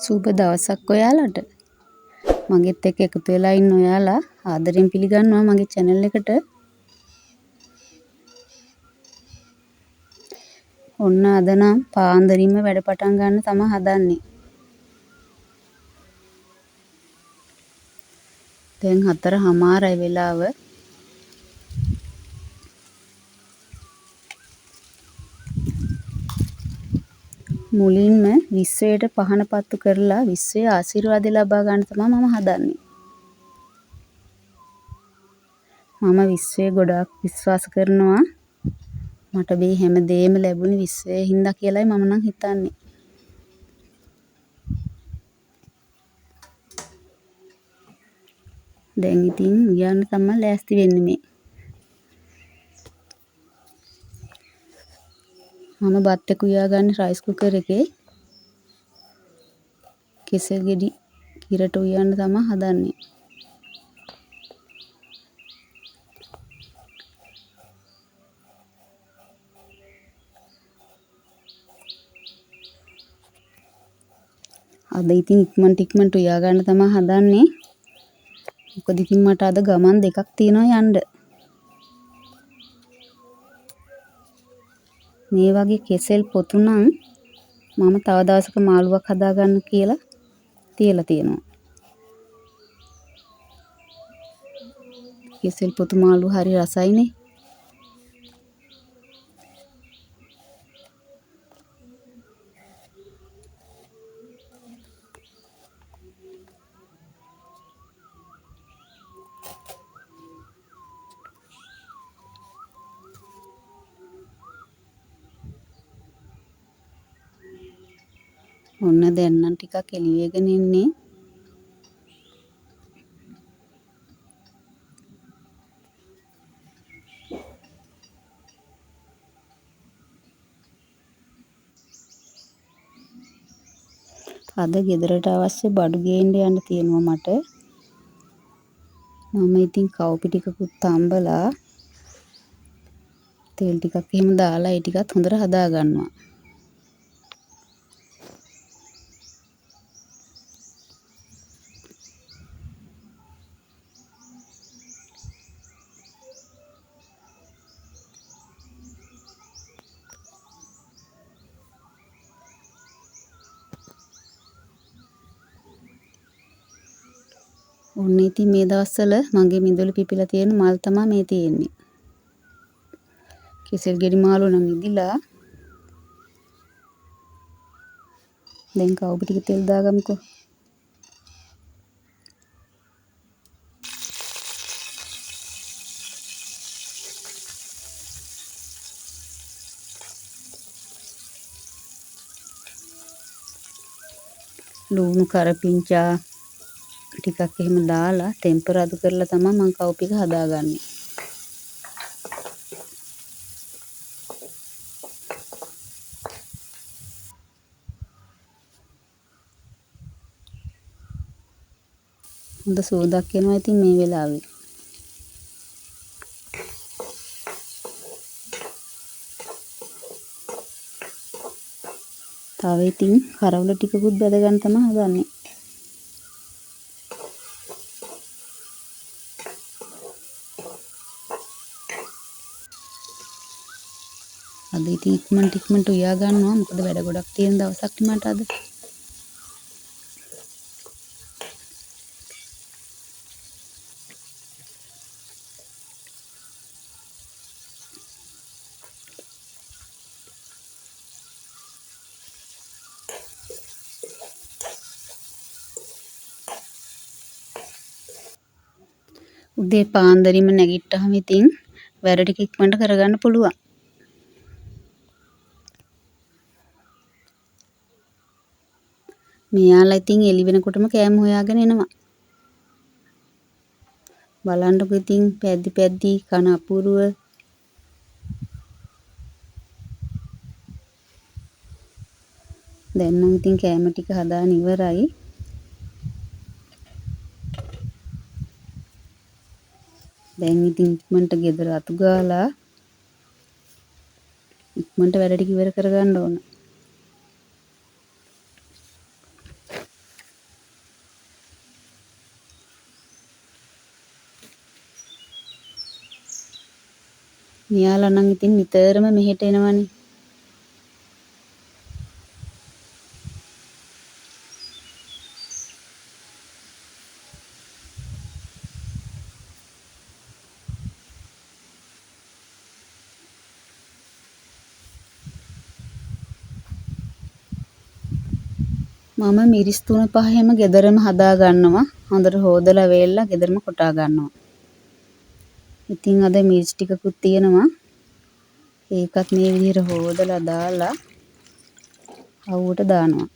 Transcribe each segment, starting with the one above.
සුබ දවසක් ඔයාලට. මගෙත් එක්ක එකතු වෙලා ඉන්න ඔයාලා ආදරෙන් පිළිගන්නවා මගේ channel එකට. ඔන්න අද නම් පාන්දරින්ම වැඩ පටන් ගන්න තමයි හදන්නේ. දැන් 4:00යි වෙලාව. මුලින්ම විශ්වයට පහන පත්තු කරලා විශ්වයේ ආශිර්වාද ලබා ගන්න තමයි මම හදන්නේ. මම විශ්වය ගොඩාක් විශ්වාස කරනවා. මට මේ හැම දෙයක්ම ලැබුණේ විශ්වයේ හින්දා කියලායි මම නම් හිතන්නේ. දැන් ඉතින් උයන්න තමයි ලෑස්ති වෙන්නේ මේ. මම බත් එක උයා ගන්න රයිස් කුකර් එකේ. කෙසෙල් ගෙඩි කිරට උයන්න තමයි හදන්නේ. අද ඉතින් ඉක්මනට උයා ගන්න තමයි හදන්නේ. මොකද ඉතින් මට අද ගමන් දෙකක් තියෙනවා යන්න. මේ වගේ කෙසෙල් පොතු නම් මම තව දවසක මාළුවක් හදාගන්න කියලා තියලා තියෙනවා. කෙසෙල් පොතු මාළු හරි රසයිනේ. ඔන්න දැන් නම් ටිකක් එළියගෙන ඉන්නේ. අද ගෙදරට අවශ්‍ය බඩු ගේන්න යන්න තියෙනවා මට. මම ඉතින් කව්පි ටිකකුත් තම්බලා තෙල් ටිකක් එහෙම දාලා ඒ ටිකත් හොඳට හදා ගන්නවා. ඔන්න ඉතින් මේ දවස්වල මගේ මිදුළු පිපිලා තියෙන මල් තමයි මේ තියෙන්නේ. කෙසෙල් ගෙඩි මාළු නම් ඉදිලා. දැන් කවුපි ටික තෙල් දාගමුකෝ. ලුණු කරපිංචා ටිකක් එහෙම දාලා ටෙම්පරාදු කරලා තමයි මම කව්පි එක හදාගන්නේ. හොඳ සුවඳක් එනවා ඉතින් මේ වෙලාවේ. තව ඉතින් කරවල ටිකකුත් බැද ගන්න තමයි හදන්නේ. අද ඉතින් ඉක්මනට උයා ගන්නවා. මොකද වැඩ ගොඩක් තියෙන දවසක් මට අද. උදේ පාන්දරින්ම නැගිට්ටහම ඉතින් වැඩ ටික ඉක්මනට කරගන්න පුළුවන්. මෙයාලා ඉතින් එළි වෙනකොටම කෑම හොයාගෙන එනවා. බලන්නකො ඉතින් පැද්දි කන අපූර්ව. දැන් නම් ඉතින් කෑම ටික හදාගෙන ඉවරයි. දැන් ඉතින් ඉක්මනට ගෙදර අතු ගාලා ඉක්මනට වැඩ ටික ඉවර කරගන්න ඕන. මෙයාලා නම් ඉතින් නිතරම මෙහෙට එනවනේ. මම මිරිස් 3-5 හැම ගෙදරම හදා ගන්නවා. හොඳට හොදලා වේල්ලා ගෙදරම කොටා ගන්නවා. ඉතින් අද මිරිස් ටිකකුත් තියෙනවා. ඒකත් මේ විදිහට හොදලා දාලා අවුවට දානවා.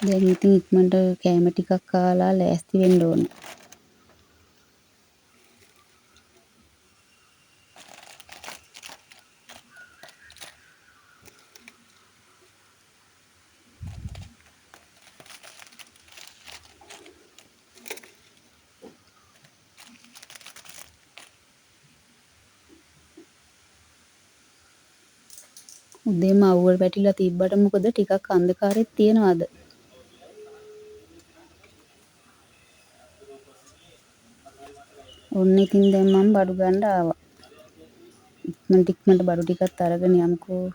දැන් ඉතින් ඉක්මනට කෑම ටිකක් කාලා ලෑස්ති වෙන්න ඕනේ. උදේම අවුවට වැටිලා තිබ්බට මොකද ටිකක් අන්ධකාරෙත් තියෙනවද? ඔන්න ඉතින් දැන් මම බඩු ගන්න ආවා. ඉක්මනට බඩු ටිකත් අරගෙන යමුකෝ.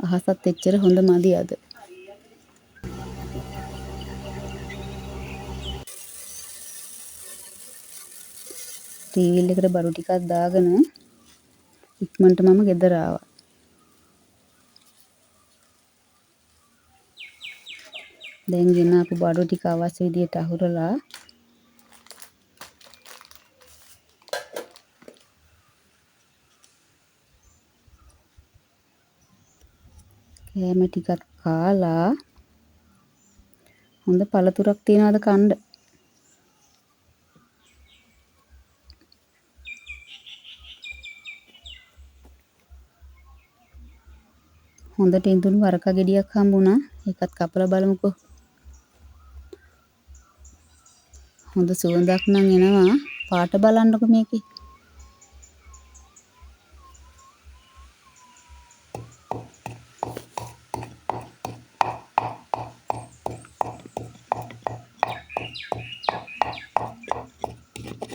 අහසත් එච්චර හොඳ මදි අද. ටීවී එකට බඩු ටිකක් දාගෙන ඉක්මනට මම ගෙදර ආවා. දැන් ගෙන ආපු බඩු ටික අවශ්‍ය විදියට අහුරලා කෑම ටිකක් කාලා හොඳ පළතුරක් තියනවාද කන්න? හොඳට ඉඳුණු වරක ගෙඩියක් හම්බුණා. ඒකත් කපලා බලමුකෝ. හොඳ සුවඳක් නම් එනවා. පාට බලන්නකෝ මේකේ.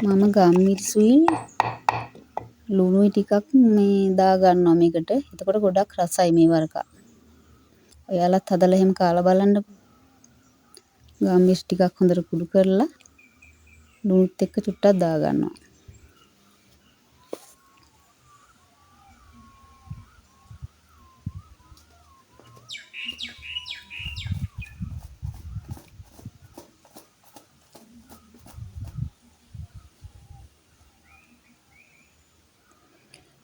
මම ගම්මිරිසුයි ලුණුයි ටිකක් මේ දා ගන්නවා මේකට. එතකොට ගොඩක් රසයි මේ වරක. ඔයාලත් හදලා එහෙම කාලා බලන්නකෝ. ගම්මිරිස් ටිකක් හොඳට කුඩු කරලා ලුණුත් එක්ක චුට්ටක් දා ගන්නවා.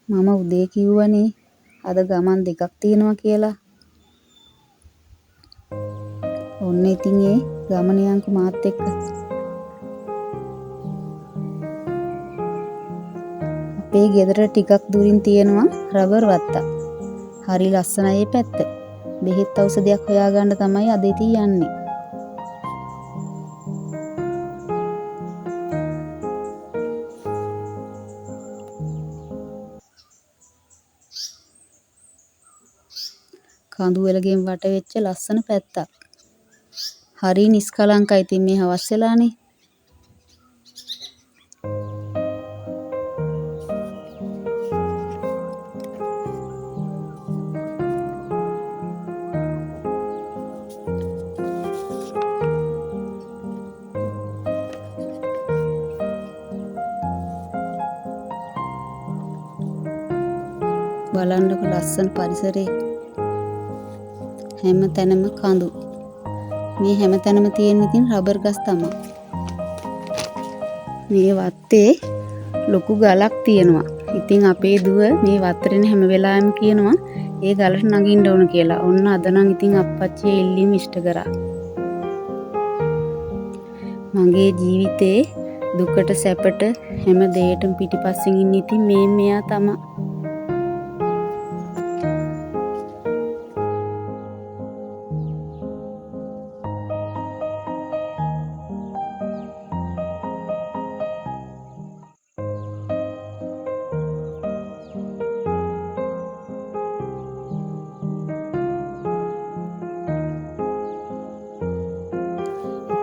මම උදේ කිව්වනේ අද ගමන් දෙකක් තියෙනවා කියලා. ඔන්න ඉතින් ඒ ගමන යන්කෝ මාත් එක්ක. අපේ ගෙදර ටිකක් දුරින් තියෙනවා රබර් වත්ත. හරි ලස්සනයි ඒ පැත්ත. බෙහෙත් ඖෂධයක් හොයාගන්න තමයි අද ඉතින් යන්නේ. කඳු වලගෙන් වට වෙච්ච ලස්සන පැත්තක්. හරි නිස්කලංකයි. ඉතින් මේ හවස් වෙලානේ. බලන්නකො ලස්සන පරිසරේ. හැම තැනම කඳු. මේ හැම තැනම තියෙන ඉතින් රබර් ගස් තමයි. මේ වත්තේ ලොකු ගලක් තියෙනවා. ඉතින් අපේ දුව මේ වත්තරේන හැම වෙලාවෙම කියනවා ඒ ගලට නගින්න ඕන කියලා. ඔන්න අද නම් ඉතින් අප්පච්චි එල්ලීම ඉෂ්ට කරා. මගේ ජීවිතේ දුකට සැපට හැම දෙයකටම පිටිපස්සෙන් ඉන්න ඉතින් මෙයා තමයි.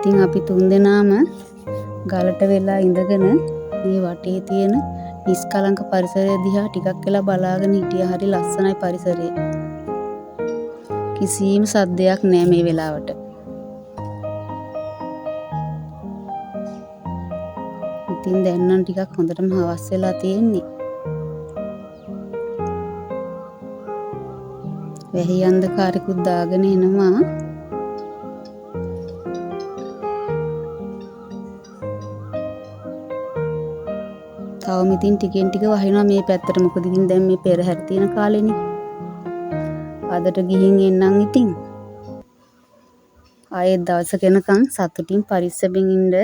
ඉතින් අපි තුන්දෙනාම ගලට වෙලා ඉඳගෙන මේ වටේ තියෙන නිස්කලංක පරිසරය දිහා ටිකක් වෙලා බලාගෙන හිටියා. හරි ලස්සනයි පරිසරය. කිසිම සද්දයක් නැහැ මේ වෙලාවට. ඉතින් දැන් නම් ටිකක් හොඳටම හවස් වෙලා තියෙන්නේ. වැහි අන්ධකාරෙකුත් දාගෙන එනවා. තවම ඉතින් ටිකෙන් ටික වහිනවා මේ පැත්තට. මොකද ඉතින් දැන් මේ පෙරහැර තියෙන කාලෙනේ. අදට ගිහින් එන්නම් ඉතින්. ආයෙත් දවසක එනකන් සතුටින් පරිස්සමින් ඉන්න.